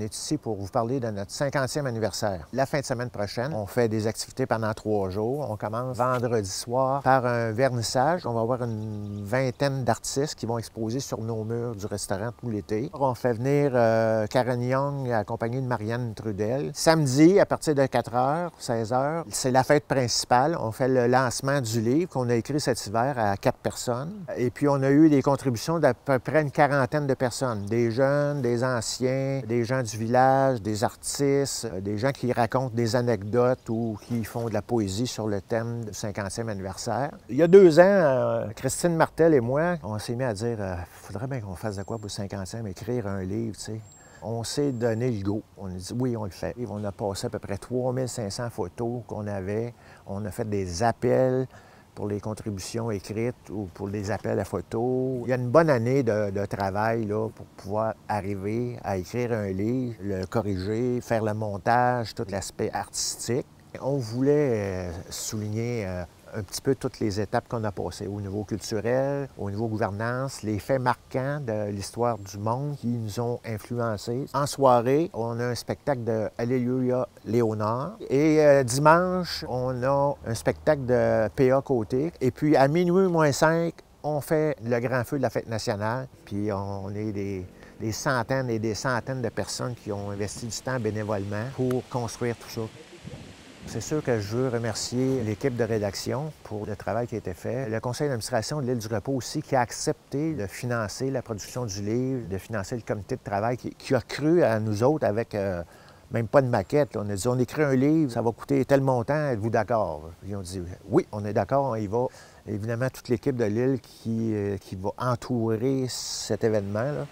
est ici pour vous parler de notre 50e anniversaire. La fin de semaine prochaine, on fait des activités pendant 3 jours. On commence vendredi soir par un vernissage. On va avoir une vingtaine d'artistes qui vont exposer sur nos murs du restaurant tout l'été. On fait venir Karen Young accompagnée de Marianne Trudel. Samedi, à partir de 4 h, 16 h, c'est la fête principale. On fait le lancement du livre qu'on a écrit cet hiver à 4 personnes. Et puis, on a eu des contributions d'à peu près une quarantaine de personnes. Des jeunes, des anciens, des gens du village, des artistes, des gens qui racontent des anecdotes ou qui font de la poésie sur le thème du 50e anniversaire. Il y a 2 ans, Christine Martel et moi, on s'est mis à dire faudrait bien qu'on fasse de quoi pour le 50e, écrire un livre, tu sais. On s'est donné le go. On a dit oui, on le fait. Et on a passé à peu près 3500 photos qu'on avait. On a fait des appels pour les contributions écrites ou pour les appels à photos. Il y a une bonne année de travail là, pour pouvoir arriver à écrire un livre, le corriger, faire le montage, tout l'aspect artistique. On voulait souligner un petit peu toutes les étapes qu'on a passées au niveau culturel, au niveau gouvernance, les faits marquants de l'histoire du monde qui nous ont influencés. En soirée, on a un spectacle de Alléluia Léonard. Et dimanche, on a un spectacle de P.A. Côté. Et puis à minuit moins 5, on fait le grand feu de la fête nationale. Puis on est des centaines et des centaines de personnes qui ont investi du temps bénévolement pour construire tout ça. C'est sûr que je veux remercier l'équipe de rédaction pour le travail qui a été fait. Le conseil d'administration de l'Île du Repos aussi, qui a accepté de financer la production du livre, de financer le comité de travail, qui a cru à nous autres avec même pas de maquette. On a dit, on écrit un livre, ça va coûter tel montant, êtes-vous d'accord? Ils ont dit, oui, on est d'accord, on y va. Évidemment, toute l'équipe de l'île qui va entourer cet événement-là.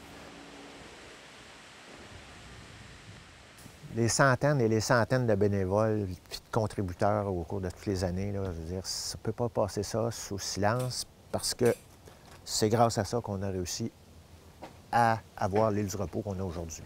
Les centaines et les centaines de bénévoles et de contributeurs au cours de toutes les années, là, je veux dire, ça ne peut pas passer ça sous silence parce que c'est grâce à ça qu'on a réussi à avoir l'Île du Repos qu'on a aujourd'hui.